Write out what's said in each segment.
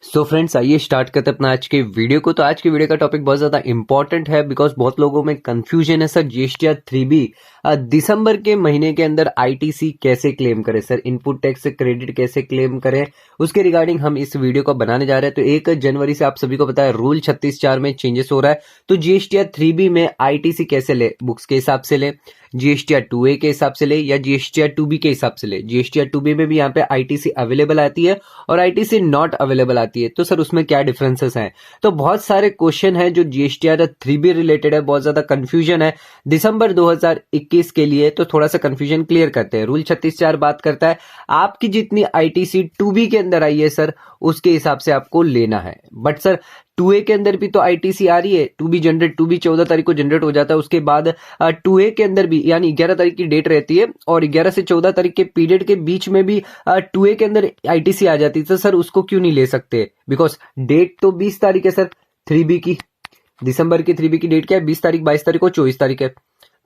So friends, आइए start करते हैं अपना आज के वीडियो को। तो आज के वीडियो का टॉपिक बहुत ज्यादा इंपॉर्टेंट है बिकॉज बहुत लोगों में कंफ्यूजन है सर। जीएसटीआर 3B दिसंबर के महीने के अंदर आईटीसी कैसे क्लेम करें सर, इनपुट टैक्स क्रेडिट कैसे क्लेम करें, उसके रिगार्डिंग हम इस वीडियो को बनाने जा रहे हैं। तो 1 जनवरी से आप सभी को पता है रूल 36(4) में चेंजेस हो रहा है। तो जीएसटीआर 3B में आईटीसी कैसे ले, बुक्स के हिसाब से ले, जीएसटीआर 2A के हिसाब से ले या जीएसटीआर 2B के हिसाब से ले। जीएसटीआर 2B में भी यहाँ पे आईटीसी अवेलेबल आती है और आईटीसी नॉट अवेलेबल आती है। तो सर उसमें क्या डिफरेंसेस हैं? तो बहुत सारे क्वेश्चन है जो जीएसटीआर 3B रिलेटेड है, बहुत ज्यादा कंफ्यूजन है दिसंबर 2021 के लिए। तो थोड़ा सा कंफ्यूजन क्लियर करते हैं। रूल 36(4) बात करता है आपकी जितनी आईटीसी 2B के अंदर आई है सर उसके हिसाब से आपको लेना है। बट सर 2A के अंदर भी तो आईटीसी आ रही है, 2B 14 तारीख को जनरेट हो जाता है। उसके बाद 2A के अंदर भी यानी 11 तारीख की डेट रहती है और 11 से 14 तारीख के पीरियड के बीच में भी 2A के अंदर आईटीसी आ जाती है। तो सर उसको क्यों नहीं ले सकते? बिकॉज डेट तो 20 तारीख है सर 3B की। दिसंबर की 3B की डेट क्या है? 20 तारीख, 22 तारीख और 24 तारीख है।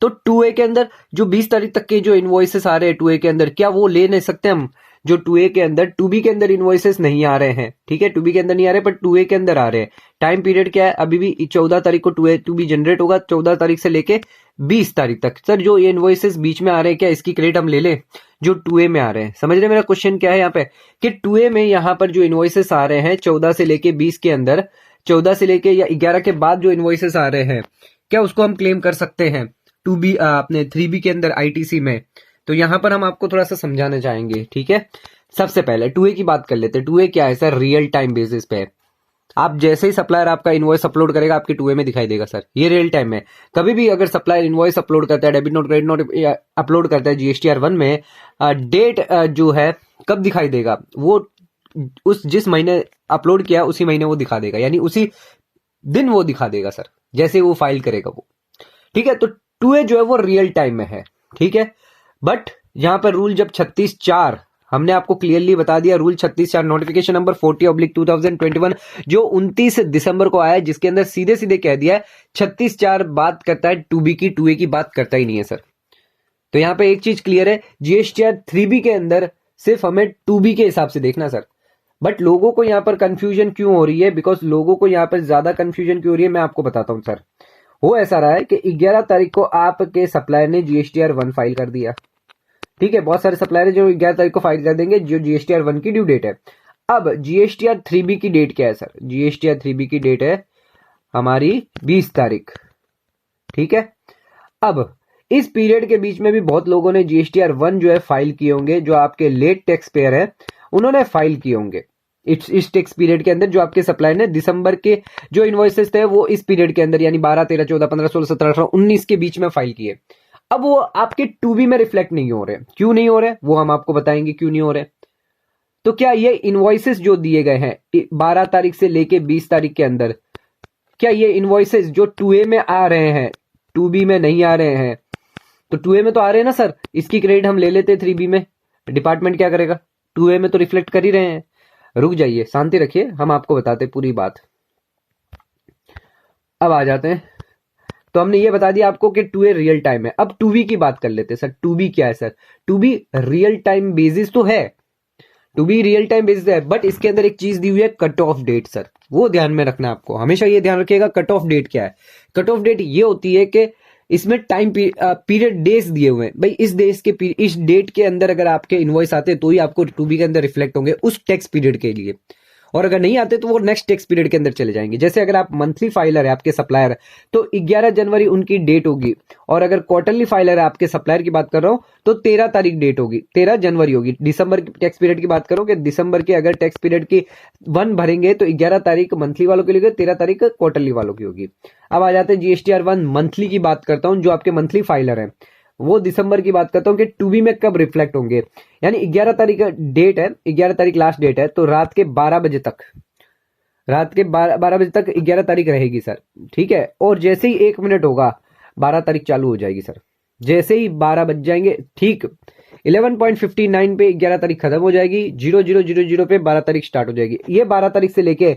तो 2A के अंदर जो 20 तारीख तक के जो इनवॉइसेस आ रहे हैं 2A के अंदर, क्या वो ले नहीं सकते हम? जो 2A के अंदर 2B के अंदर इनवॉइसेस नहीं आ रहे हैं, ठीक है, 2B के अंदर नहीं आ रहे पर 2A के अंदर आ रहे हैं। टाइम पीरियड क्या है? अभी भी 14 तारीख को 2B जनरेट होगा, 14 तारीख से लेके 20 तारीख तक। सर जो ये इनवॉइसेस बीच में आ रहे हैं क्या इसकी क्रेडिट हम ले लें जो 2A में आ रहे हैं? समझ रहे मेरा क्वेश्चन क्या है यहाँ पे कि 2A में यहाँ पर जो इनवॉइसेस आ रहे हैं 14 से लेके 20 के अंदर, 14 से लेके या 11 के बाद जो इनवॉइसेस आ रहे हैं क्या उसको हम क्लेम कर सकते हैं 2B अपने 3B के अंदर आईटीसी में? तो यहां पर हम आपको थोड़ा सा समझाना चाहेंगे, ठीक है। सबसे पहले 2A की बात कर लेते हैं। 2A क्या है सर? रियल टाइम बेसिस पे आप जैसे ही सप्लायर आपका इनवॉइस अपलोड करेगा आपके 2A में दिखाई देगा सर। ये रियल टाइम में कभी भी अगर सप्लायर इनवॉइस अपलोड करता है, debit note credit note upload करता है जीएसटीआर 1 में, डेट जो है कब दिखाई देगा? वो उस जिस महीने अपलोड किया उसी महीने वो दिखा देगा, यानी उसी दिन वो दिखा देगा सर, जैसे वो फाइल करेगा वो, ठीक है। तो 2A जो है वो रियल टाइम में है, ठीक है। बट यहां पर रूल जब 36(4) हमने आपको क्लियरली बता दिया, रूल 36(4) नोटिफिकेशन नंबर 40/2021 जो 29 दिसंबर को आया है, जिसके अंदर सीधे सीधे कह दिया है 36(4) बात करता है 2B की, 2A की बात करता ही नहीं है सर। तो यहां पे एक चीज क्लियर है, जीएसटीआर 3B के अंदर सिर्फ हमें 2B के हिसाब से देखना सर। बट लोगों को यहां पर कंफ्यूजन क्यों हो रही है? बिकॉज लोगों को यहां पर ज्यादा कंफ्यूजन क्यों हो रही है मैं आपको बताता हूं सर। हो ऐसा रहा है कि 11 तारीख को आपके सप्लायर ने जीएसटीआर 1 फाइल कर दिया, ठीक है। बहुत सारे सप्लायर जो 11 तारीख को फाइल कर देंगे जो जीएसटीआर 1 की ड्यू डेट है। अब जीएसटीआर 3B की डेट क्या है सर? जीएसटीआर 3B की डेट है हमारी 20 तारीख, ठीक है। अब इस पीरियड के बीच में भी बहुत लोगों ने जीएसटीआर 1 जो है फाइल किए होंगे, जो आपके लेट टैक्स पेयर है उन्होंने फाइल किए होंगे इस टैक्स पीरियड के अंदर। जो आपके सप्लायर ने दिसंबर के जो इनवॉइसेस थे वो इस पीरियड के अंदर यानी 12, 13, 14, 15, 16, 17, 18, 19 के बीच में फाइल किए। अब वो आपके 2B में रिफ्लेक्ट नहीं हो रहे। क्यों नहीं हो रहे वो हम आपको बताएंगे क्यों नहीं हो रहे। तो क्या ये इनवॉइसेस जो दिए गए हैं 12 तारीख से लेके 20 तारीख के अंदर, क्या ये इनवॉइसेस जो 2A में आ रहे हैं 2B में नहीं आ रहे हैं? तो 2A में तो आ रहे हैं ना सर, इसकी क्रेडिट हम ले लेते 3B में, डिपार्टमेंट क्या करेगा? 2A में तो रिफ्लेक्ट कर ही रहे हैं। रुक जाइए, शांति रखिए, हम आपको बताते पूरी बात। अब आ जाते हैं। तो हमने ये बता दिया आपको कि 2A रियल टाइम है। अब 2B की बात कर लेते हैं सर। 2B क्या है sir? 2B real time basis तो है, 2B रियल टाइम बेसिस है, बट इसके अंदर एक चीज दी हुई है कट ऑफ डेट सर। वो ध्यान में रखना आपको, हमेशा ये ध्यान रखिएगा कट ऑफ डेट क्या है। कट ऑफ डेट ये होती है कि इसमें टाइम पीरियड डेज दिए हुए हैं भाई, इस डेट के अंदर अगर आपके इनवॉइस आते तो ही आपको 2B के अंदर रिफ्लेक्ट होंगे उस टैक्स पीरियड के लिए, और अगर नहीं आते तो वो नेक्स्ट टैक्स पीरियड के अंदर चले जाएंगे। जैसे अगर आप मंथली फाइलर है आपके सप्लायर तो 11 जनवरी उनकी डेट होगी, और अगर क्वार्टरली फाइलर है आपके सप्लायर की बात कर रहा हूं तो 13 तारीख डेट होगी, 13 जनवरी होगी। दिसंबर की टैक्स पीरियड की बात करो कि दिसंबर के अगर टैक्स पीरियड की 1 भरेंगे तो 11 तारीख मंथली वालों के लिए, 13 तारीख क्वार्टरली वालों की होगी। अब आ जाते हैं जीएसटीआर 1 मंथली की बात करता हूं, जो आपके मंथली फाइलर है वो दिसंबर की बात करता हूं कि 2B में कब रिफ्लेक्ट होंगे। यानी 11 तारीख डेट है, 11 तारीख लास्ट डेट है, तो रात के 12 बजे तक, रात के 12 बजे तक 11 तारीख रहेगी सर, ठीक है। और जैसे ही 1 मिनट होगा 12 तारीख चालू हो जाएगी सर। जैसे ही 12 बज जाएंगे, ठीक 11.59 पे 11 तारीख खत्म हो जाएगी, 0000 पे 12 तारीख स्टार्ट हो जाएगी। ये 12 तारीख से लेके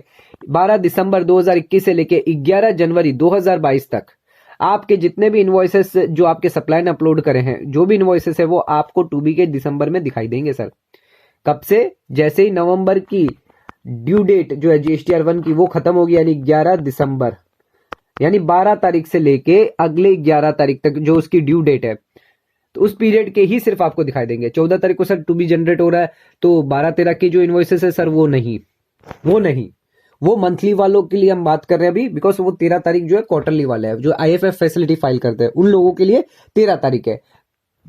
12 दिसंबर 2021 से लेके 11 जनवरी 2022 तक आपके जितने भी इनवॉइसेस जो आपके सप्लायर ने अपलोड करे हैं, जो भी इनवॉइसेस है वो आपको 2B के दिसंबर में दिखाई देंगे सर। कब से? जैसे ही नवंबर की ड्यू डेट जो है GSTR1 की वो खत्म होगी, यानी 11 दिसंबर, यानी 12 तारीख से लेके अगले 11 तारीख तक जो उसकी ड्यू डेट है, तो उस पीरियड के ही सिर्फ आपको दिखाई देंगे। 14 तारीख को सर टू बी जनरेट हो रहा है, तो 12-13 की जो इन्वॉइसेस है सर वो नहीं, वो मंथली वालों के लिए हम बात कर रहे हैं अभी, बिकॉज वो 13 तारीख जो है क्वार्टरली वाला है, जो IFF फैसिलिटी फाइल करते हैं उन लोगों के लिए 13 तारीख है।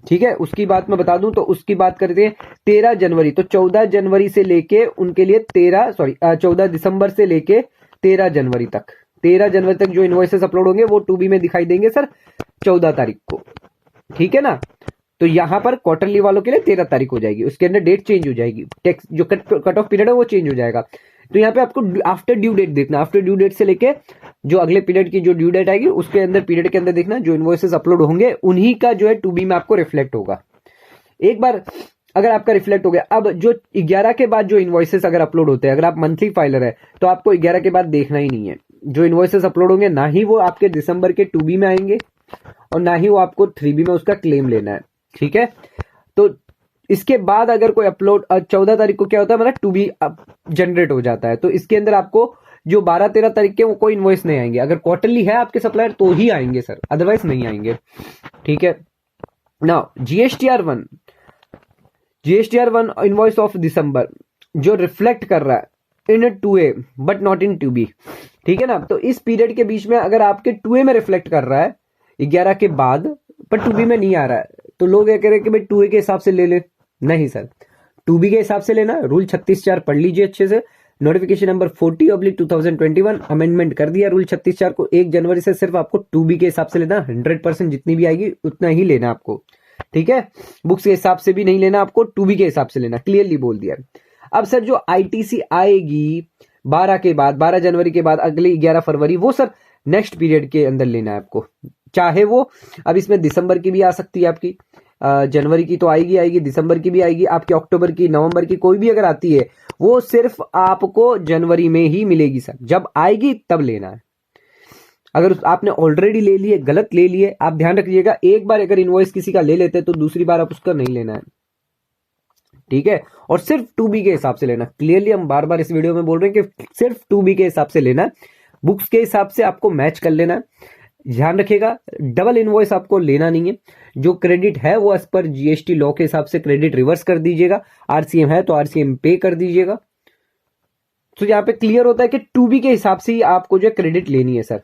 ठीक है, उसकी बात मैं बता दूं तो उसकी बात करते हैं 13 जनवरी, तो 14 जनवरी से लेके उनके लिए 14 दिसंबर से लेके 13 जनवरी तक, 13 जनवरी तक जो इन्वॉइसेस अपलोड होंगे वो 2B में दिखाई देंगे सर 14 तारीख को। ठीक है ना, तो यहां पर क्वार्टरली वालों के लिए 13 तारीख हो जाएगी, उसके अंदर डेट चेंज हो जाएगी, टेक्स जो कट ऑफ पीरियड है वो चेंज हो जाएगा। तो यहाँ पे आपको आफ्टर ड्यू डेट देखना, आफ्टर ड्यू डेट से लेके जो अगले पीरियड की जो ड्यू डेट आएगी उसके अंदर पीरियड के अंदर देखना जो इन्वॉइसेस अपलोड होंगे उन्हीं का जो है 2B में आपको रिफ्लेक्ट होगा। एक बार अगर आपका रिफ्लेक्ट हो गया, अब जो 11 के बाद जो इन्वॉइसेस अगर अपलोड होते हैं, अगर आप मंथली फाइलर है तो आपको 11 के बाद देखना ही नहीं है। जो इन्वॉइसेस अपलोड होंगे ना ही वो आपके दिसंबर के 2B में आएंगे और ना ही वो आपको 3B में उसका क्लेम लेना है। ठीक है, तो इसके बाद अगर कोई अपलोड 14 तारीख को क्या होता है, मतलब 2B जनरेट हो जाता है, तो इसके अंदर आपको जो 12-13 तारीख के वो कोई इन्वॉइस नहीं आएंगे। अगर क्वार्टरली है आपके सप्लायर तो ही आएंगे सर, अदरवाइज नहीं आएंगे। ठीक है, now GSTR1 invoice of December जो रिफ्लेक्ट कर रहा है इन 2A but not in 2B। ठीक है ना, तो इस पीरियड के बीच में अगर आपके 2A में रिफ्लेक्ट कर रहा है 11 के बाद पर 2B में नहीं आ रहा है, तो लोग ये कह रहे हैं कि भाई 2A के हिसाब से ले ले। नहीं सर, 2B के हिसाब से लेना। रूल 36(4) पढ़ लीजिए अच्छे से, नोटिफिकेशन नंबर 40/2021 अमेंडमेंट कर दिया रूल 36(4) को। 1 जनवरी से सिर्फ आपको 2B के हिसाब से लेना, 100% जितनी भी आएगी उतना ही लेना आपको। ठीक है, बुक्स के हिसाब से भी नहीं लेना आपको, 2B के हिसाब से लेना, क्लियरली बोल दिया। अब सर जो ITC आएगी 12 के बाद, 12 जनवरी के बाद अगले 11 फरवरी, वो सर नेक्स्ट पीरियड के अंदर लेना है आपको। चाहे वो अब इसमें दिसंबर की भी आ सकती है आपकी, जनवरी की तो आएगी, दिसंबर की भी आएगी, आपके अक्टूबर की, नवंबर की, कोई भी अगर आती है वो सिर्फ आपको जनवरी में ही मिलेगी सर। जब आएगी तब लेना है। अगर आपने ऑलरेडी ले लिए, गलत ले लिए, आप ध्यान रखिएगा, एक बार अगर इनवॉइस किसी का ले लेते हैं तो दूसरी बार आप उसका नहीं लेना है। ठीक है, और सिर्फ 2B के हिसाब से लेना। क्लियरली हम बार बार इस वीडियो में बोल रहे हैं कि सिर्फ 2B के हिसाब से लेना, बुक्स के हिसाब से आपको मैच कर लेना। ध्यान रखिएगा, डबल इनवॉइस आपको लेना नहीं है। जो क्रेडिट है वो एज पर GST लॉ के हिसाब से क्रेडिट रिवर्स कर दीजिएगा, RCM है तो RCM पे कर दीजिएगा। तो यहाँ पे क्लियर होता है कि 2B के हिसाब से ही आपको जो क्रेडिट लेनी है सर।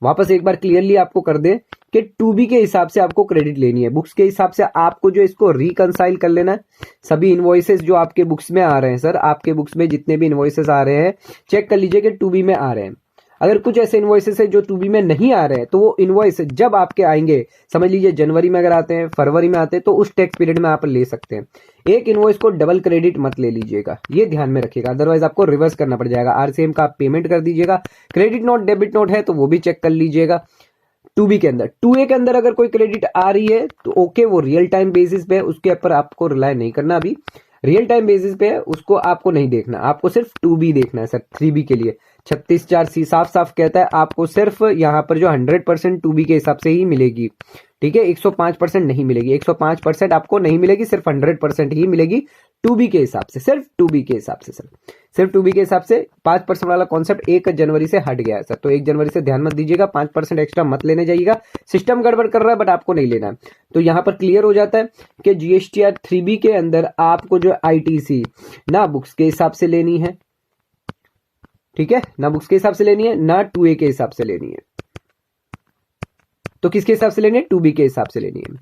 वापस एक बार क्लियरली आपको कर दे कि 2B के हिसाब से आपको क्रेडिट लेनी है। बुक्स के हिसाब से आपको जो इसको रिकंसाइल कर लेना है। सभी इनवॉइसेस जो आपके बुक्स में आ रहे हैं सर, आपके बुक्स में जितने भी इनवॉइसेस आ रहे हैं चेक कर लीजिए कि 2B में आ रहे हैं। अगर कुछ ऐसे इनवॉइसेस है जो 2B में नहीं आ रहे हैं तो वो इनवॉइस जब आपके आएंगे, समझ लीजिए जनवरी में अगर आते हैं, फरवरी में आते हैं, तो उस टैक्स पीरियड में आप ले सकते हैं। एक इनवॉइस को डबल क्रेडिट मत ले लीजिएगा, ये ध्यान में रखिएगा, अदरवाइज आपको रिवर्स करना पड़ जाएगा। RCM का आप पेमेंट कर दीजिएगा। क्रेडिट नोट, डेबिट नोट है तो वो भी चेक कर लीजिएगा। 2B के अंदर, 2A के अंदर अगर कोई क्रेडिट आ रही है तो ओके, वो रियल टाइम बेसिस पे, उसके ऊपर आपको रिलाय नहीं करना। अभी रियल टाइम बेसिस पे है, उसको आपको नहीं देखना, आपको सिर्फ 2B देखना है सर। 3B के लिए 36(4) साफ साफ कहता है आपको सिर्फ यहाँ पर जो 100% 2B के हिसाब से ही मिलेगी। ठीक है, 105% नहीं मिलेगी, 105% आपको नहीं मिलेगी, सिर्फ 100% ही मिलेगी 2B के हिसाब से, सिर्फ 2B के हिसाब से सर, सिर्फ 2B के हिसाब से। 5% वाला कॉन्सेप्ट 1 जनवरी से हट गया है सर, तो 1 जनवरी से ध्यान मत दीजिएगा, 5% एक्स्ट्रा मत लेने जाइएगा। सिस्टम गड़बड़ कर रहा है बट आपको नहीं लेना। तो यहाँ पर क्लियर हो जाता है कि GSTR 3B के अंदर आपको जो ITC ना बुक्स के हिसाब से लेनी है, ठीक है, ना बुक्स के हिसाब से लेनी है, ना 2A के हिसाब से लेनी है। तो किसके हिसाब से लेनी है? 2B के हिसाब से लेनी है।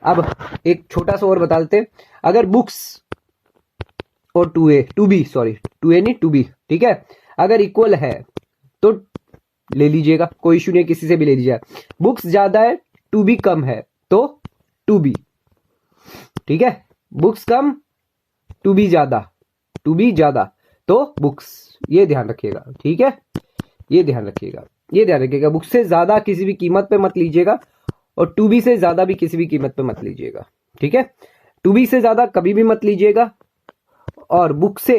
अब एक छोटा सा और बता देते हैं, अगर बुक्स और 2A नहीं 2B, ठीक है, अगर इक्वल है तो ले लीजिएगा, कोई इश्यू नहीं, किसी से भी ले लीजिएगा। बुक्स ज्यादा है, 2B कम है तो 2B, ठीक है, बुक्स कम 2B ज्यादा, 2B ज्यादा तो बुक्स, ये ध्यान रखिएगा। ठीक है, ये ध्यान रखिएगा, बुक्स से ज्यादा किसी भी कीमत पे मत लीजिएगा और 2B से ज्यादा भी किसी भी कीमत पे मत लीजिएगा। ठीक है, 2B से ज्यादा कभी भी मत लीजिएगा और बुक से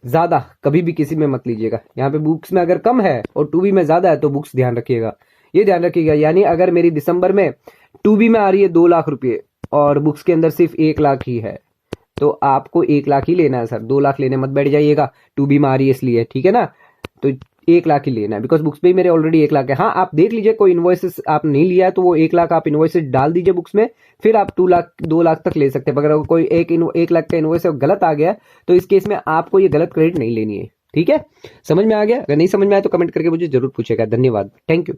ज्यादा कभी भी किसी में मत लीजिएगा। यहाँ पे बुक्स में अगर कम है और 2B में ज्यादा है तो बुक्स ध्यान रखिएगा, ये ध्यान रखिएगा। यानी अगर मेरी दिसंबर में 2B में आ रही है 2 लाख रुपये और बुक्स के अंदर सिर्फ 1 लाख ही है तो आपको 1 लाख ही लेना है सर, 2 लाख लेने मत बैठ जाइएगा, टू बी मारी इसलिए, ठीक है ना। तो 1 लाख ही लेना है, बिकॉज बुक्स पे ही मेरे ऑलरेडी 1 लाख है। हाँ आप देख लीजिए, कोई इन्वॉइसेस आप नहीं लिया है तो वो 1 लाख आप इन्वॉइसेस डाल दीजिए बुक्स में, फिर आप 2 लाख 2 लाख तक ले सकते हैं। अगर कोई 1 लाख का इन्वॉइस गलत आ गया तो इस केस में आपको ये गलत क्रेडिट नहीं लेनी है, ठीक है। समझ में आ गया? अगर नहीं समझ में आया तो कमेंट करके मुझे जरूर पूछेगा। धन्यवाद, थैंक यू।